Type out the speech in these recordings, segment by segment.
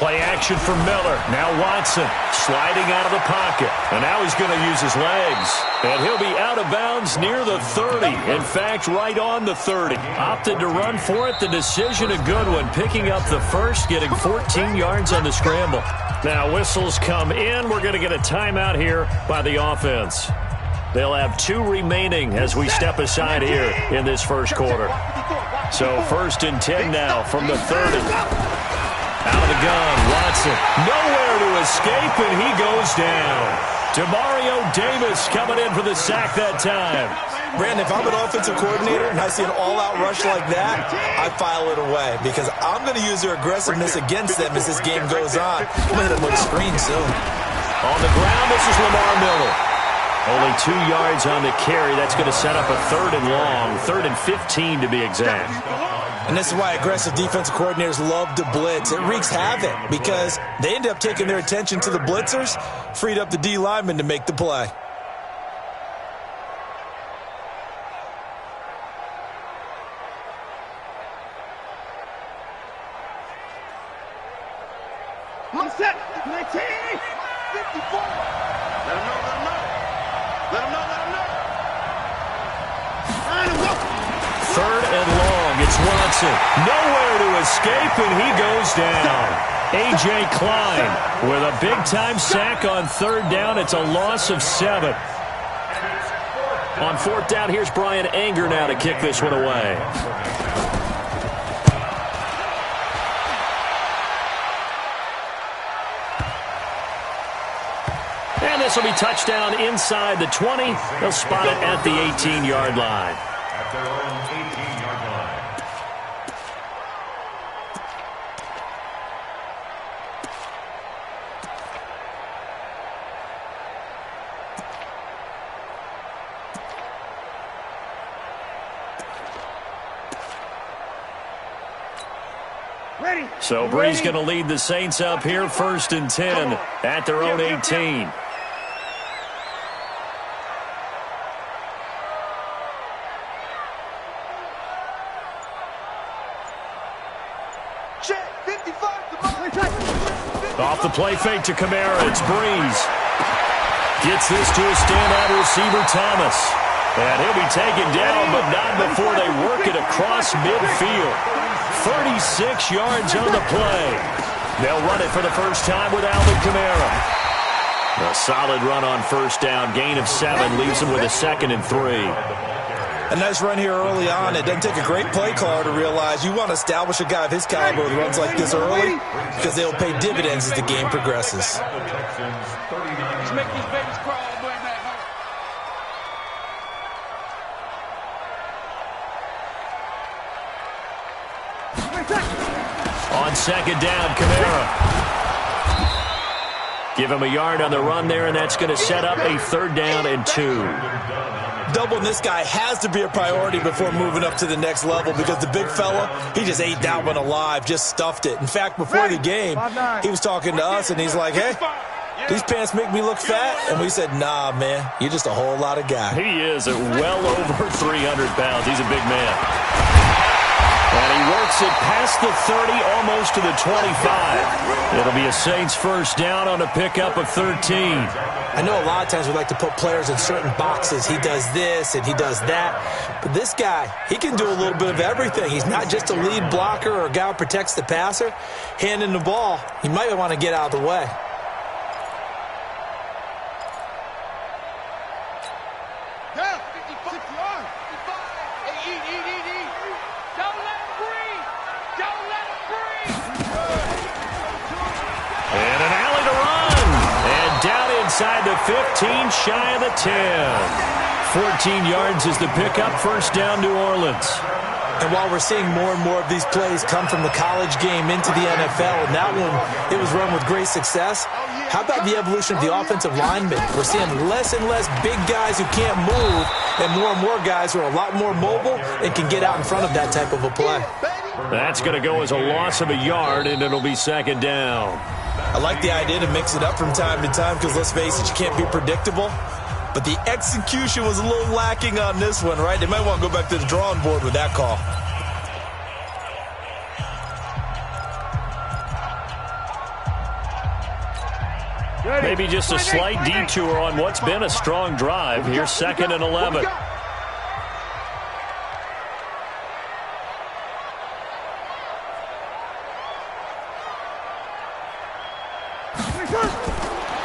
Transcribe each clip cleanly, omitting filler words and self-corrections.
Play action for Miller. Now Watson sliding out of the pocket. And now he's going to use his legs. And he'll be out of bounds near the 30. In fact, right on the 30. Opted to run for it. The decision a good one. Picking up the first, getting 14 yards on the scramble. Now whistles come in. We're going to get a timeout here by the offense. They'll have 2 remaining as we step aside here in this first quarter. So 1st and 10 now from the 30. Out of the gun, Watson. Nowhere to escape, and he goes down. Demario Davis coming in for the sack that time. Brandon, if I'm an offensive coordinator and I see an all-out rush like that, I file it away because I'm going to use their aggressiveness against them as this game goes on. I'm going to hit them with a screen soon. On the ground, this is Lamar Miller. Only 2 yards on the carry. That's going to set up a 3rd and long, 3rd and 15 to be exact. And this is why aggressive defensive coordinators love to blitz. It wreaks havoc because they end up taking their attention to the blitzers, freed up the D lineman to make the play. One set, 19, 54. Let him know, let him know. Let him know, let him know. Line him up. 3rd and long. It's Watson. Nowhere to escape, and he goes down. A.J. Klein with a big-time sack on 3rd down. It's a loss of 7. On 4th down, here's Brian Anger now to kick this one away. And this will be touchdown inside the 20. They'll spot it at the 18-yard line. At their own 18-yard line. Ready. So Bree's going to lead the Saints up here, 1st and 10 at their own 18. Off the play fake to Kamara, it's Breeze. Gets this to a standout receiver, Thomas. And he'll be taken down, but not before they work it across midfield. 36 yards on the play. They'll run it for the first time with Alvin Kamara. A solid run on 1st down. Gain of 7 leaves them with a 2nd and 3. A nice run here early on. It doesn't take a great play caller to realize you want to establish a guy of his caliber with runs like this early because they'll pay dividends as the game progresses. Let's make these babies crawl all the way back home. On 2nd down, Kamara. Give him a yard on the run there, and that's going to set up a 3rd down and 2. Doubling this guy has to be a priority before moving up to the next level because the big fella, he just ate that one alive, just stuffed it. In fact, before the game, he was talking to us, and he's like, hey, these pants make me look fat? And we said, nah, man, you're just a whole lot of guy. He is at well over 300 pounds. He's a big man. And he works it past the 30, almost to the 25. It'll be a Saints 1st down on a pickup of 13. I know a lot of times we like to put players in certain boxes. He does this and he does that. But this guy, he can do a little bit of everything. He's not just a lead blocker or a guy who protects the passer. Handing the ball, he might want to get out of the way. Inside the 15, shy of the 10. 14 yards is the pickup, 1st down, New Orleans. And while we're seeing more and more of these plays come from the college game into the NFL, and that one, it was run with great success, how about the evolution of the offensive linemen? We're seeing less and less big guys who can't move, and more guys who are a lot more mobile and can get out in front of that type of a play. That's going to go as a loss of a yard, and it'll be 2nd down. I like the idea to mix it up from time to time because, let's face it, you can't be predictable. But the execution was a little lacking on this one, right? They might want to go back to the drawing board with that call. Maybe just a slight detour on what's been a strong drive. Here's 2nd and 11.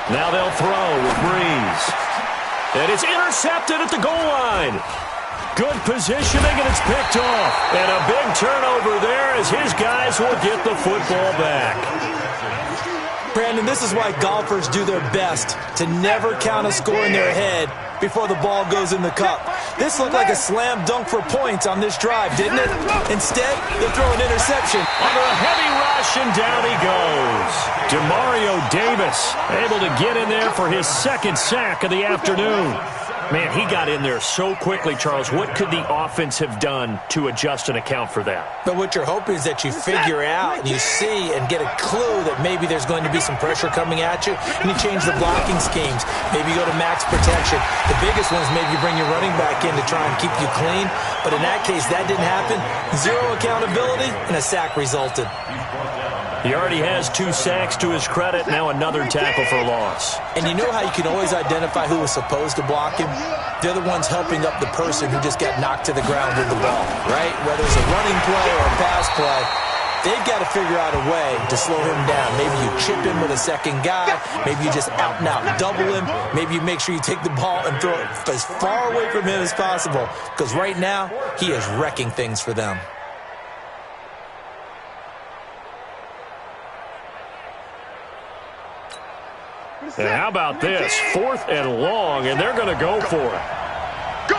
Now they'll throw with Breeze. And it's intercepted at the goal line. Good positioning, and it's picked off. And a big turnover there as his guys will get the football back. Brandon, this is why golfers do their best to never count a score in their head before the ball goes in the cup. This looked like a slam dunk for points on this drive, didn't it? Instead, they throw an interception. Under a heavy rush, and down he goes. Demario Davis able to get in there for his 2nd sack of the afternoon. Man, he got in there so quickly, Charles. What could the offense have done to adjust and account for that? But what you're hoping is that you figure out and you see and get a clue that maybe there's going to be some pressure coming at you, and you change the blocking schemes. Maybe you go to max protection. The biggest one is maybe you bring your running back in to try and keep you clean. But in that case, that didn't happen. 0 accountability, and a sack resulted. He already has 2 sacks to his credit. Now another tackle for loss. And you know how you can always identify who was supposed to block him? They're the ones helping up the person who just got knocked to the ground with the ball, right? Whether it's a running play or a pass play, they've got to figure out a way to slow him down. Maybe you chip him with a second guy. Maybe you just out and out double him. Maybe you make sure you take the ball and throw it as far away from him as possible. Because right now, he is wrecking things for them. And how about this? 4th and long, and they're going to go for it. Go!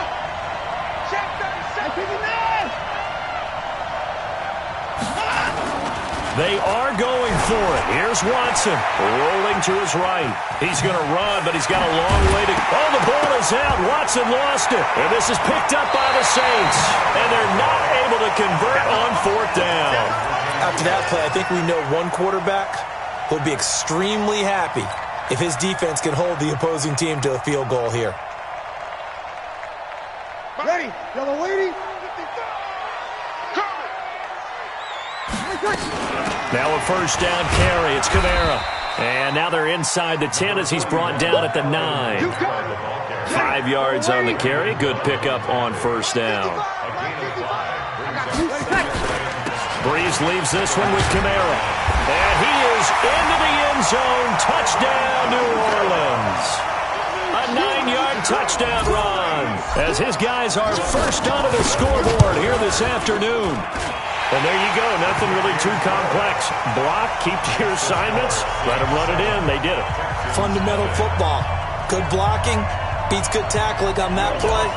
They are going for it. Here's Watson rolling to his right. He's going to run, but he's got a long way to go. Oh, the ball is out. Watson lost it. And this is picked up by the Saints. And they're not able to convert on 4th down. After that play, I think we know one quarterback will be extremely happy if his defense can hold the opposing team to a field goal here. Ready, yellow lady. Now a 1st down carry. It's Kamara. And now they're inside the 10 as he's brought down at the 9. 5 yards on the carry. Good pickup on 1st down. Breeze leaves this one with Kamara. And he is into the end zone. Touchdown, New Orleans. A 9-yard touchdown run as his guys are first onto the scoreboard here this afternoon. And there you go. Nothing really too complex. Block, keep to your assignments, let them run it in. They did it. Fundamental football. Good blocking beats good tackling on that play.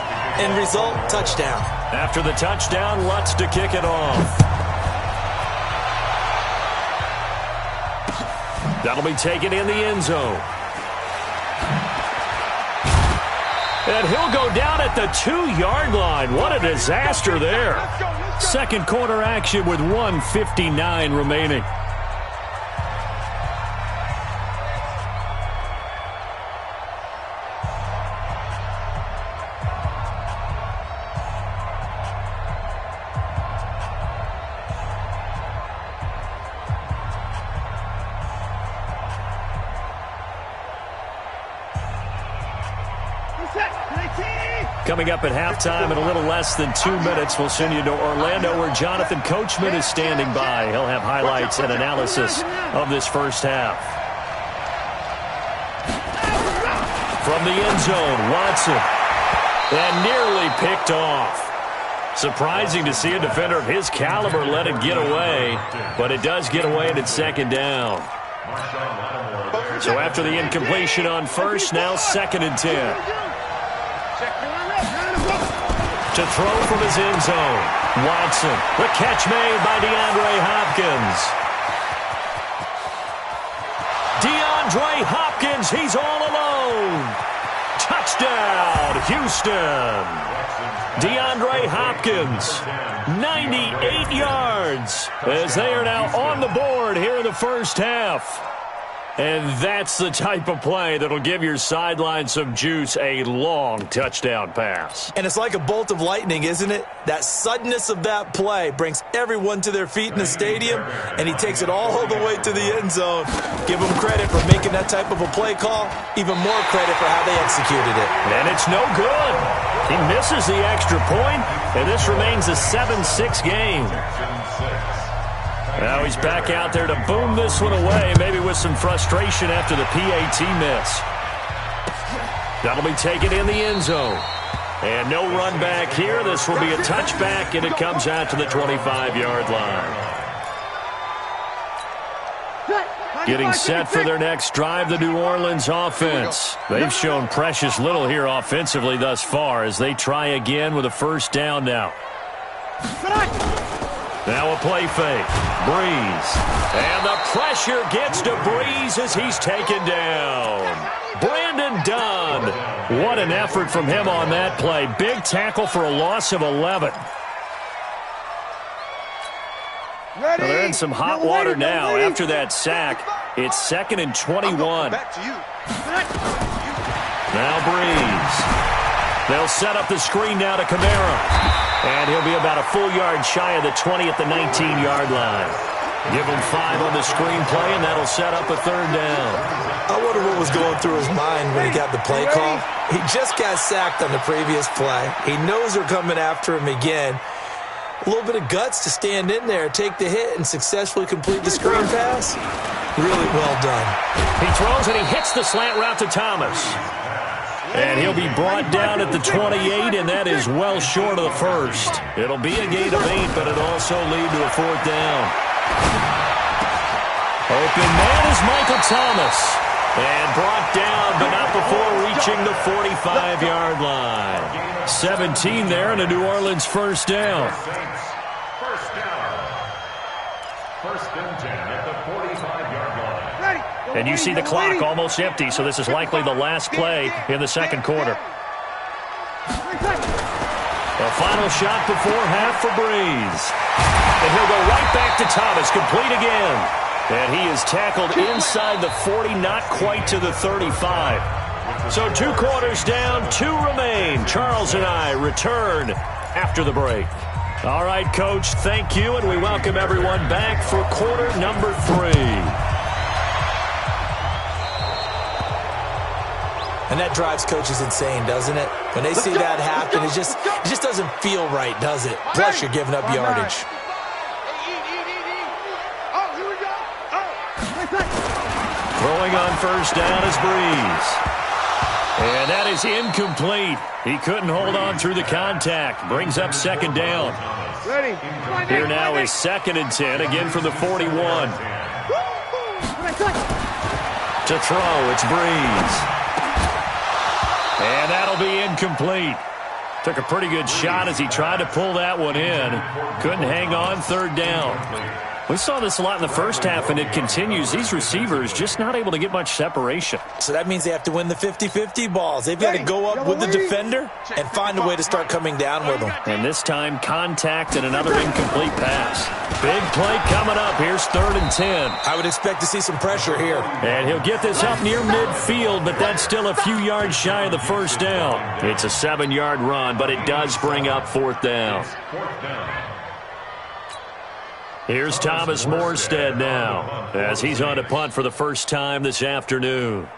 End result, touchdown. After the touchdown, Lutz to kick it off. That'll be taken in the end zone. And he'll go down at the 2-yard line. What a disaster there. 2nd quarter action with 1:59 remaining. Coming up at halftime in a little less than 2 minutes, we'll send you to Orlando where Jonathan Coachman is standing by. He'll have highlights and analysis of this first half. From the end zone, Watson. And nearly picked off. Surprising to see a defender of his caliber let it get away, but it does get away and it's 2nd down. So after the incompletion on 1st, now 2nd and 10. To throw from his end zone. Watson. The catch made by DeAndre Hopkins. DeAndre Hopkins, he's all alone. Touchdown, Houston. DeAndre Hopkins, 98 yards, as they are now on the board here in the first half. And that's the type of play that'll give your sideline some juice, a long touchdown pass. And it's like a bolt of lightning, isn't it? That suddenness of that play brings everyone to their feet in the stadium, and he takes it all the way to the end zone. Give him credit for making that type of a play call, even more credit for how they executed it. And it's no good. He misses the extra point, and this remains a 7-6 game. Now he's back out there to boom this one away, maybe with some frustration after the PAT miss. That'll be taken in the end zone. And no run back here. This will be a touchback, and it comes out to the 25-yard line. Getting set for their next drive, the New Orleans offense. They've shown precious little here offensively thus far as they try again with a first down now. Now a play fake. Breeze. And the pressure gets to Breeze as he's taken down. Brandon Dunn. What an effort from him on that play. Big tackle for a loss of 11. Now they're in some hot water now. After that sack, it's 2nd and 21. Now Breeze. They'll set up the screen now to Kamara. And he'll be about a full yard shy of the 20 at the 19-yard line. Give him 5 on the screenplay, and that'll set up a third down. I wonder what was going through his mind when he got the play call. He just got sacked on the previous play. He knows they're coming after him again. A little bit of guts to stand in there, take the hit, and successfully complete the screen pass. Really well done. He throws, and he hits the slant route to Thomas. And he'll be brought down at the 28, and that is well short of the first. It'll be a gain of 8, but it'll also lead to a fourth down. Open man is Michael Thomas. And brought down, but not before reaching the 45-yard line. 17 there, and a New Orleans first down. First down. 1st and 10 at the 45-yard line. And you see the clock almost empty, so this is likely the last play in the second quarter. A final shot before half for Breeze. And he'll go right back to Thomas, complete again. And he is tackled inside the 40, not quite to the 35. So 2 quarters down, 2 remain. Charles and I return after the break. All right, Coach, thank you, and we welcome everyone back for quarter number 3. And that drives coaches insane, doesn't it? When they see that happen, it just doesn't feel right, does it? Plus, you're giving up yardage. Throwing on first down is Breeze. And that is incomplete. He couldn't hold on through the contact. Brings up 2nd down. Here now is 2nd and 10, again from the 41. To throw, it's Breeze. And that'll be incomplete. Took a pretty good shot as he tried to pull that one in. Couldn't hang on, 3rd down. We saw this a lot in the first half, and it continues. These receivers just not able to get much separation. So that means they have to win the 50-50 balls. They've got to go up with the defender and find a way to start coming down with them. And this time, contact and another incomplete pass. Big play coming up. Here's 3rd and 10. I would expect to see some pressure here. And he'll get this up near midfield, but that's still a few yards shy of the first down. It's a 7-yard run, but it does bring up 4th down. Here's Thomas Morstead now as he's on to punt for the first time this afternoon.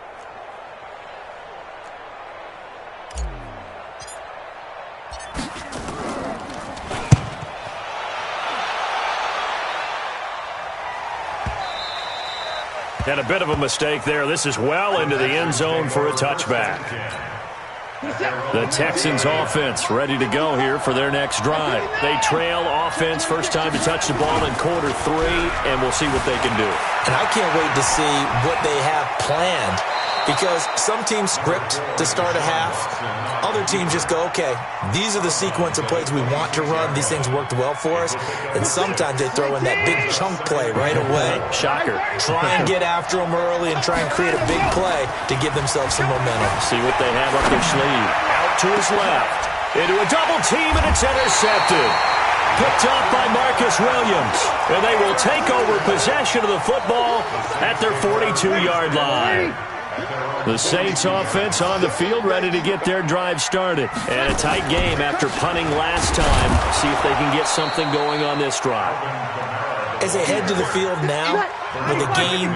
And a bit of a mistake there. This is well into the end zone for a touchback. The Texans offense ready to go here for their next drive. They trail offense, first time to touch the ball in quarter 3, and we'll see what they can do. And I can't wait to see what they have planned, because some teams script to start a half. Other teams just go, okay, these are the sequence of plays we want to run. These things worked well for us. And sometimes they throw in that big chunk play right away. Shocker. Try and get after them early and try and create a big play to give themselves some momentum. See what they have up their sleeve. Out to his left. Into a double team, and it's intercepted. Picked off by Marcus Williams. And they will take over possession of the football at their 42-yard line. The Saints offense on the field ready to get their drive started. And a tight game after punting last time. See if they can get something going on this drive. As they head to the field now, with the game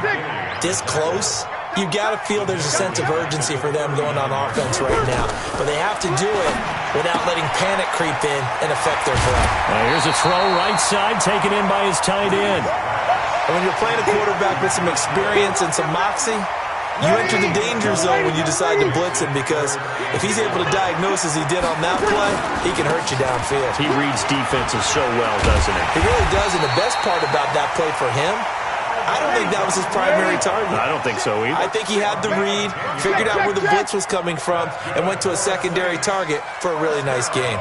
this close, you've got to feel there's a sense of urgency for them going on offense right now. But they have to do it without letting panic creep in and affect their play. Here's a throw right side taken in by his tight end. And when you're playing a quarterback with some experience and some moxie, you enter the danger zone when you decide to blitz him, because if he's able to diagnose as he did on that play, he can hurt you downfield. He reads defenses so well, doesn't he? He really does, and the best part about that play for him, I don't think that was his primary target. I don't think so either. I think he had the read, figured out where the blitz was coming from, and went to a secondary target for a really nice game.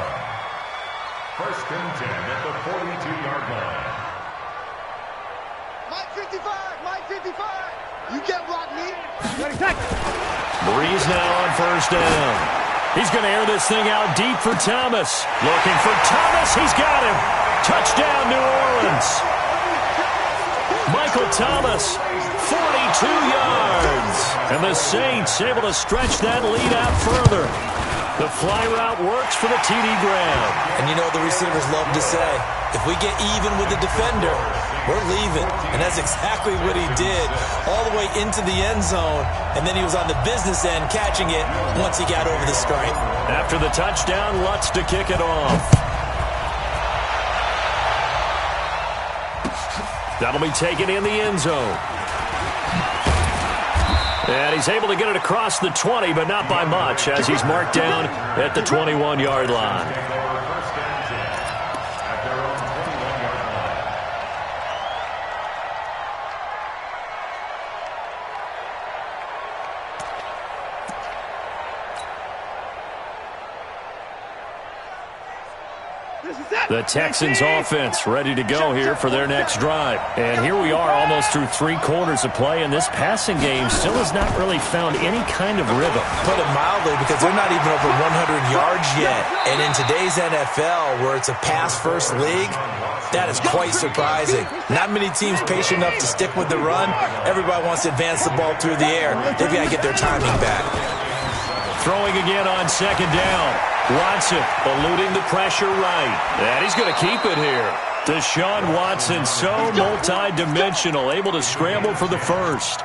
First and 10 at the 42-yard line. Mike 55, Mike 55. You get Rodney. Breeze now on first down. He's going to air this thing out deep for Thomas. Looking for Thomas. He's got him. Touchdown, New Orleans. Michael Thomas, 42 yards. And the Saints able to stretch that lead out further. The fly route works for the TD grab. And you know the receivers love to say, if we get even with the defender, we're leaving. And that's exactly what he did, all the way into the end zone. And then he was on the business end catching it once he got over the stripe. After the touchdown, Lutz to kick it off. That'll be taken in the end zone. And he's able to get it across the 20, but not by much, as he's marked down at the 21-yard line. The Texans offense ready to go here for their next drive. And here we are almost through 3 quarters of play, and this passing game still has not really found any kind of rhythm. Put it mildly, because they're not even over 100 yards yet. And in today's NFL, where it's a pass-first league, that is quite surprising. Not many teams patient enough to stick with the run. Everybody wants to advance the ball through the air. They've got to get their timing back. Throwing again on second down. Watson eluding the pressure right. And he's going to keep it here. Deshaun Watson, so multi-dimensional, able to scramble for the first.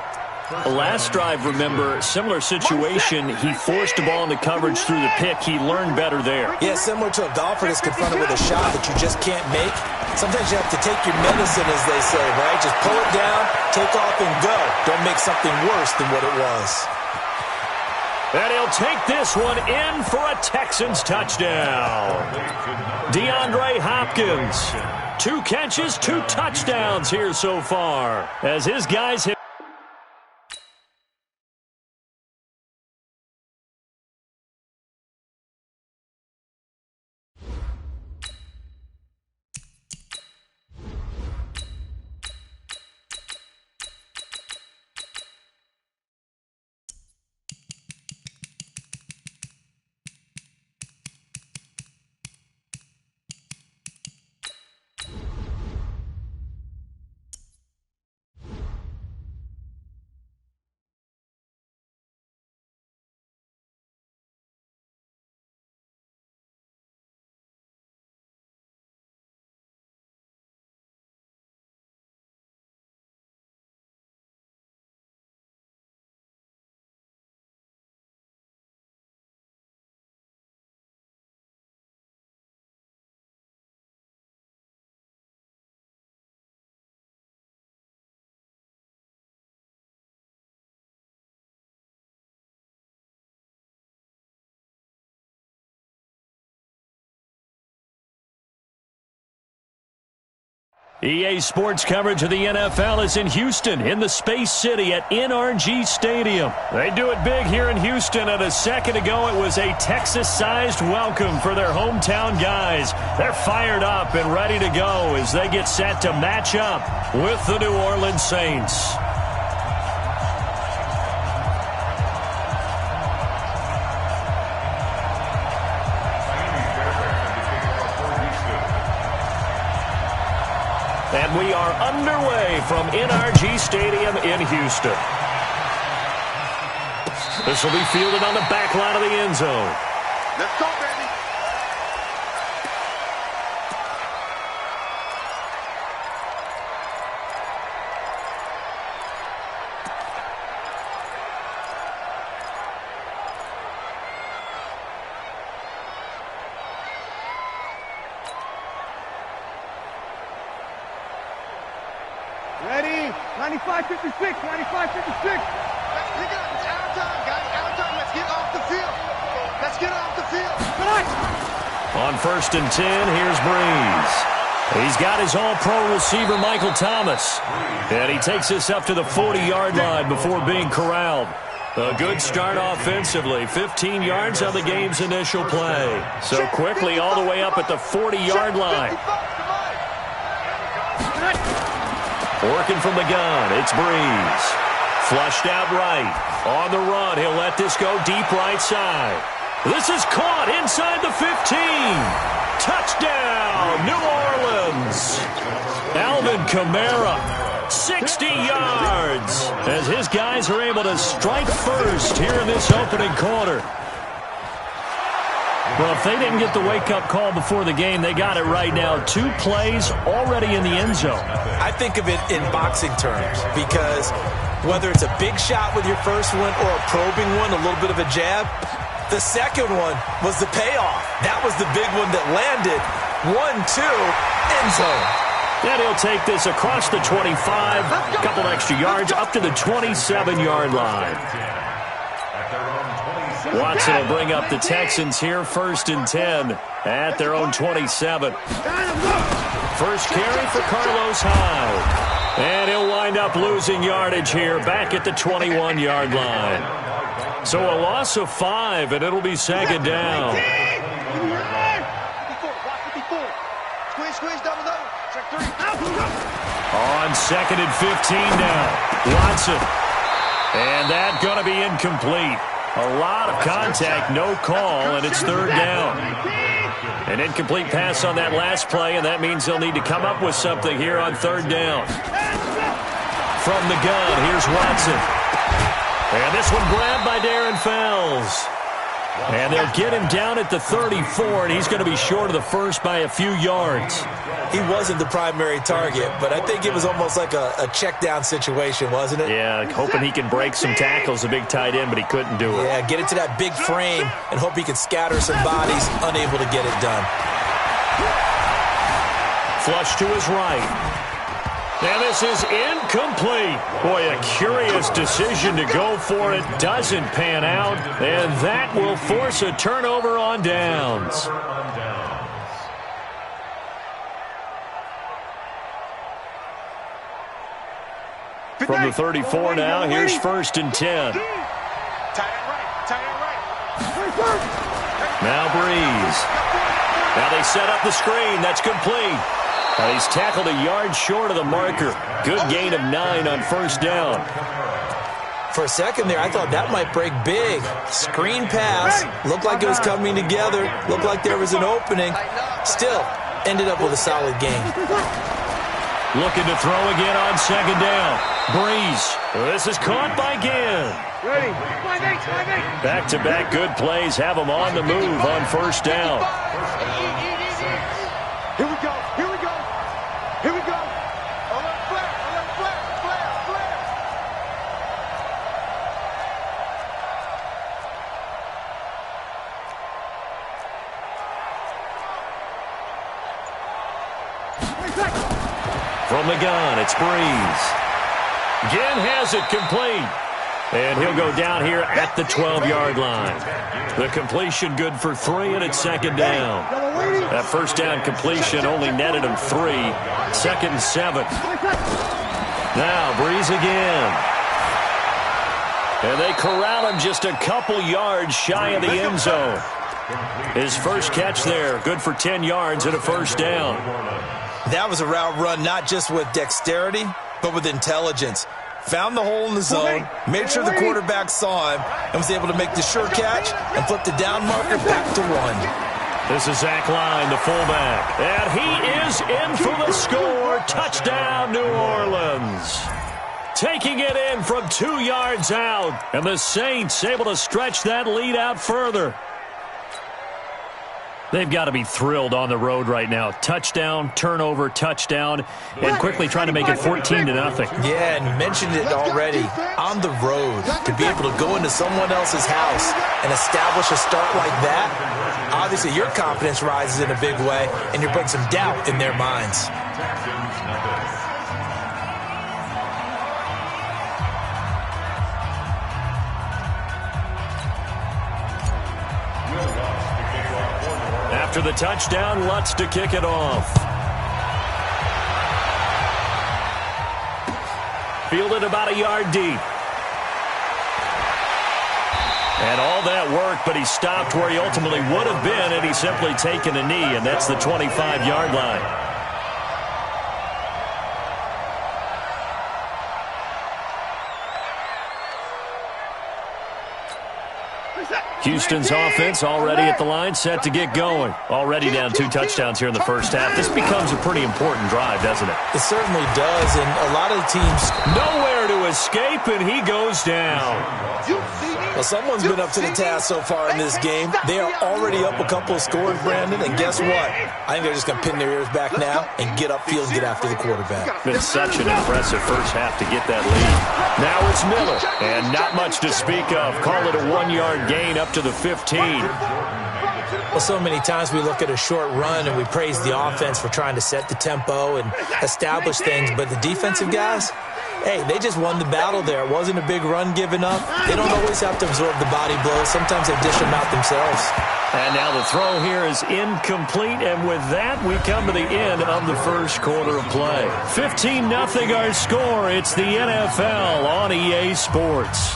Last drive, remember, similar situation. He forced the ball into coverage through the pick. He learned better there. Yeah, similar to a golfer that's confronted with a shot that you just can't make. Sometimes you have to take your medicine, as they say, right? Just pull it down, take off, and go. Don't make something worse than what it was. And he'll take this one in for a Texans touchdown. DeAndre Hopkins, 2 catches, 2 touchdowns here so far, as his guys hit. EA Sports coverage of the NFL is in Houston, in the Space City at NRG Stadium. They do it big here in Houston, and a second ago it was a Texas-sized welcome for their hometown guys. They're fired up and ready to go as they get set to match up with the New Orleans Saints. And we are underway from NRG Stadium in Houston. This will be fielded on the back line of the end zone. Let's go, baby. Ready? 95-56, 95-56. It's our time, guys. Our time. Let's get off the field. Let's get off the field. On 1st and 10, here's Breeze. He's got his all-pro receiver, Michael Thomas. And he takes this up to the 40-yard line before being corralled. A good start offensively. 15 yards on the game's initial play. So quickly all the way up at the 40-yard line. Working from the gun, it's Breeze. Flushed out right. On the run, he'll let this go deep right side. This is caught inside the 15. Touchdown, New Orleans. Alvin Kamara, 60 yards, as his guys are able to strike first here in this opening quarter. Well, if they didn't get the wake-up call before the game, they got it right now. 2 plays already in the end zone. I think of it in boxing terms because whether it's a big shot with your first one or a probing one, a little bit of a jab, the second one was the payoff. That was the big one that landed. 1-2, end zone. And he'll take this across the 25, a couple extra yards, up to the 27-yard line. Watson will bring up the Texans here, 1st and 10 at their own 27. First carry for Carlos Hyde. And he'll wind up losing yardage here back at the 21-yard line. So a loss of 5, and it'll be 2nd down. On 2nd and 15 now. Watson. And that going to be incomplete. A lot of contact, no call, and it's 3rd down. An incomplete pass on that last play, and that means they'll need to come up with something here on 3rd down. From the gun, here's Watson. And this one grabbed by Darren Fells. And they'll get him down at the 34, and he's going to be short of the first by a few yards. He wasn't the primary target, but I think it was almost like a check-down situation, wasn't it? Yeah, hoping he can break some tackles, a big tight end, but he couldn't do it. Yeah, get it to that big frame and hope he can scatter some bodies, unable to get it done. Flush to his right. And this is incomplete. Boy, a curious decision to go for it. Doesn't pan out. And that will force a turnover on downs. From the 34 now, here's 1st and 10. Now Breeze. Now they set up the screen. That's complete. He's tackled a yard short of the marker. Good gain of 9 on 1st down. For a second there, I thought that might break big. Screen pass. Looked like it was coming together. Looked like there was an opening. Still, ended up with a solid game. Looking to throw again on 2nd down. Breeze. This is caught by Ginn. Ready? Back-to-back good plays have him on the move on 1st down. Here we go. Here we go. Here we go. Flare. From the gun, it's Breeze. Ginn has it complete. And he'll go down here at the 12-yard line. The completion good for 3, and it's 2nd down. That 1st down completion only netted him 3. 2nd and 7. Now Breeze again. And they corral him just a couple yards shy of the end zone. His first catch there, good for 10 yards and a 1st down. That was a route run not just with dexterity, but with intelligence. Found the hole in the zone, made sure the quarterback saw him, and was able to make the sure catch and flip the down marker back to 1. This is Zach Line, the fullback. And he is in for the score. Touchdown, New Orleans. Taking it in from 2 yards out. And the Saints able to stretch that lead out further. They've got to be thrilled on the road right now. Touchdown, turnover, touchdown, and quickly trying to make it 14-0. Yeah, and you mentioned it already. On the road, to be able to go into someone else's house and establish a start like that, obviously your confidence rises in a big way, and you bring some doubt in their minds. After the touchdown, Lutz to kick it off. Fielded about a yard deep. And all that work, but he stopped where he ultimately would have been had he simply taken a knee, and that's the 25-yard line. Houston's offense already at the line, set to get going. Already down 2 touchdowns here in the first half. This becomes a pretty important drive, doesn't it? It certainly does, and a lot of the teams... Nowhere to escape, and he goes down. Well, someone's been up to the task so far in this game. They are already up a couple of scores, Brandon, and guess what? I think they're just going to pin their ears back now and get upfield and get after the quarterback. Been such an impressive first half to get that lead. Now it's Miller, and not much to speak of. Call it a 1-yard gain up to the 15. Well, so many times we look at a short run and we praise the offense for trying to set the tempo and establish things, but the defensive guys, hey, they just won the battle there. It wasn't a big run given up. They don't always have to absorb the body blows. Sometimes they dish them out themselves. And now the throw here is incomplete, and with that, we come to the end of the first quarter of play. 15-0 our score. It's the NFL on EA Sports.